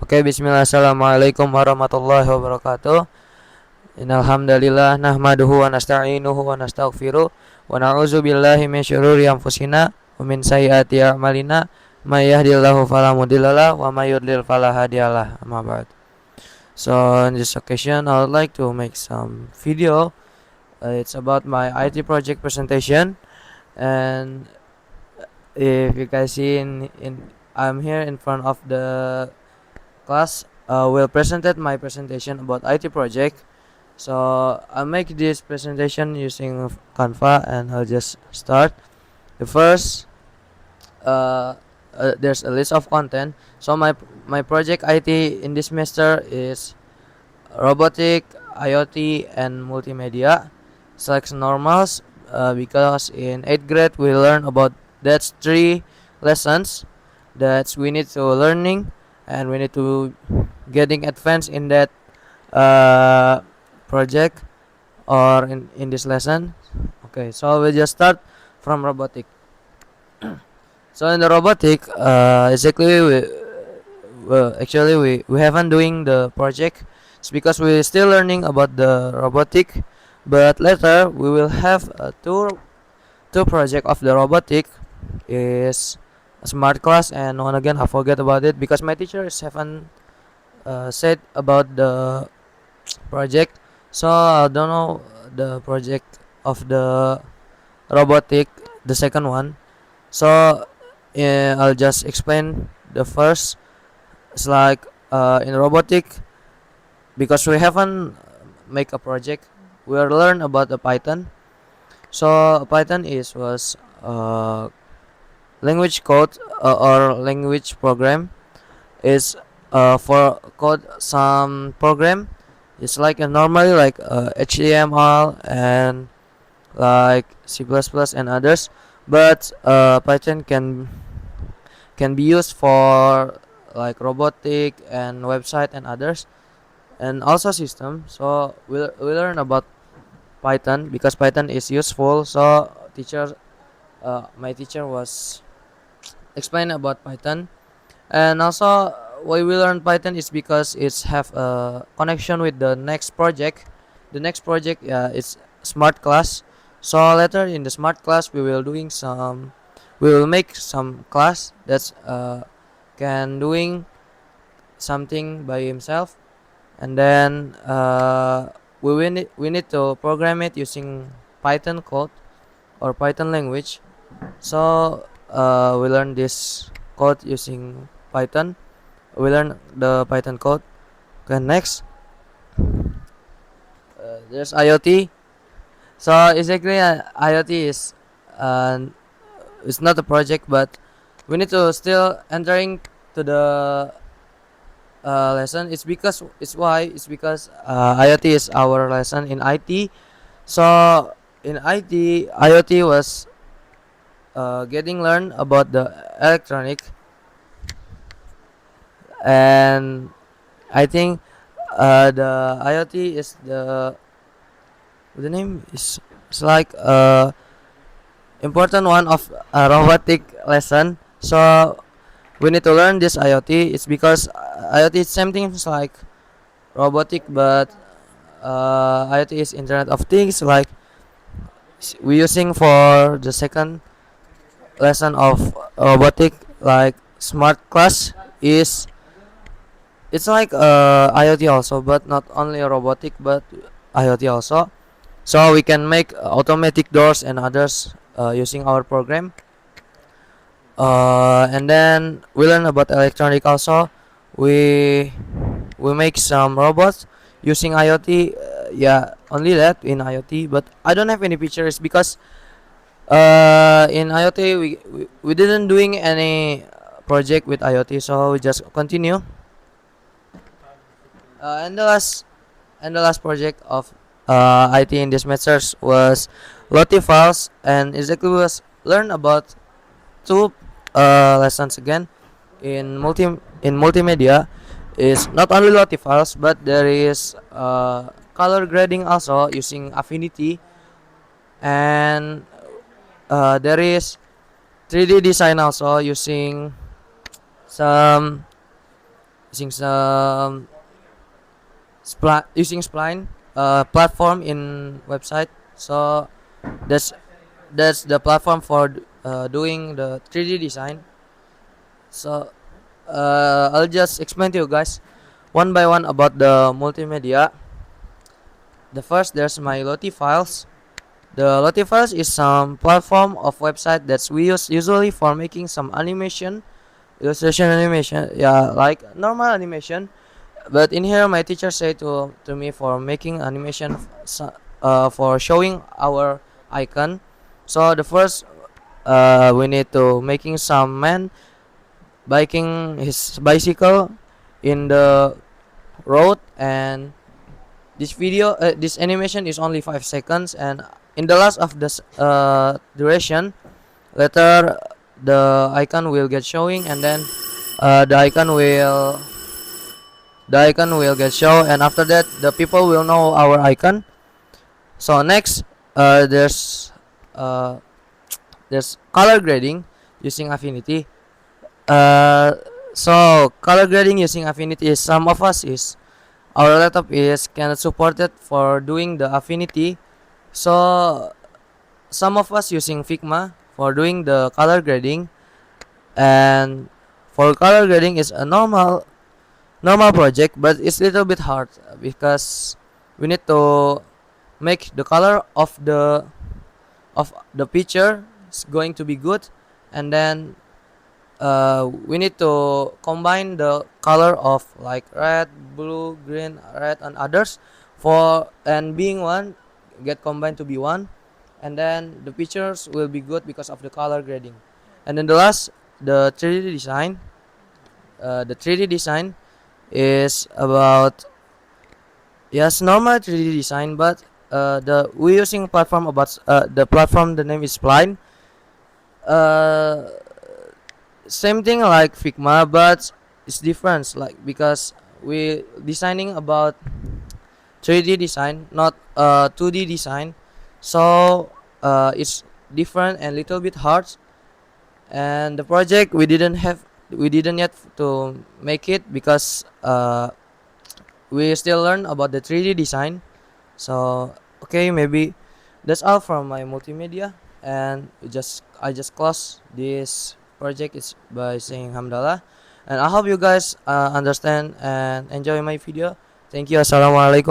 Oke, bismillah. Assalamualaikum warahmatullahi wabarakatuh. Innal hamdalillah nahmaduhu wa nasta'inuhu wa nastaghfiruh wa na'udzu billahi min syururi anfusina wa min sayyiati a'malina may yahdihillahu fala mudhillalah wa may yudlil fala hadiyalah. Amma ba'd. So, in this occasion I would like to make some video. It's about my IT project presentation, and if you guys see in I'm here in front of the class will presented my presentation about IT project. So I'll make this presentation using Canva, and I'll just start. The first, there's a list of content. So my project IT in this semester is robotic, IoT, and multimedia. Selection normals, because in 8th grade we learn about that's three lessons that we need to learning, and we need to getting advanced in that uh, project or in this lesson. Okay, so we'll just start from robotic. So in the robotic, exactly we haven't doing the project. It's because we're still learning about the robotic, but later we will have two project of the robotic is a smart class, and one again I forget about it because my teachers haven't said about the project, so I don't know the project of the robotic, the second one. So I'll just explain the first. It's like in robotic, because we haven't make a project, we are learn about the Python. So Python is was language code, or language program is for code some program. It's like a normally like HTML and like C++ and others, but Python can be used for like robotic and website and others, and also system. So we learn about Python because Python is useful. So my teacher was explain about Python, and also why we learn Python is because it's have a connection with the next project. The next project is smart class. So later in the smart class we will make some class that's can doing something by himself, and then we need to program it using Python code or Python language. So we learn this code using Python. We learn the Python code. Okay, next, there's IoT. So exactly, IoT is uh, it's not a project, but we need to still entering to the lesson. It's because IoT is our lesson in IT. So in IT, IoT was getting learn about the electronic, and I think the IoT is the name is it's like important one of a robotic lesson. So we need to learn this IoT. It's because IoT is same things like robotic, but IoT is Internet of Things. Like we using for the second lesson of robotic, like smart class is it's like IoT also, but not only robotic but IoT also. So we can make automatic doors and others using our program. And then we learn about electronic also. We we make some robots using IoT. Yeah, only that in IoT. But I don't have any pictures because in IoT we didn't doing any project with IoT. So we just continue. And the last project of IT in this semester was Lottie files, and exactly was learn about two lessons again in multimedia. Is not only Lottie files, but there is color grading also using Affinity, and there is 3D design also using some using some using Spline platform in website. So that's that's the platform for doing the 3D design. So I'll just explain to you guys one by one about the multimedia. The first, there's my Lottie files. The Lottie files is some platform of website that we use usually for making some animation, illustration animation, yeah, like normal animation. But in here, my teacher said to me for making animation, for showing our icon. So the first, we need to making some man biking his bicycle in the road, and this animation is only 5 seconds, and in the last of this duration, later the icon will get showing, and then uh, the icon will the icon will get show, and after that the people will know our icon. So next, there's uh, there's color grading using Affinity. uh, so color grading using Affinity is, some of us is, our laptop is cannot support it for doing the Affinity. So some of us using Figma for doing the color grading, and for color grading is a normal project, but it's a little bit hard because we need to make the color of the picture is going to be good, and then we need to combine the color of like red, blue, green, red, and others, for and being one get combined to be one, and then the pictures will be good because of the color grading. And then the last, the 3D design. The 3D design is about, yes, normal 3D design, but the we using platform about the platform, the name is Spline. Uh, Same thing like Figma, but it's different. Like because we designing about 3D design, not 2D design, so it's different and little bit hard. And the project we didn't yet to make it because we still learn about the 3D design. So okay, maybe that's all from my multimedia, and I just close this project is by saying hamdallah, and I hope you guys understand and enjoy my video. Thank you. Assalamualaikum.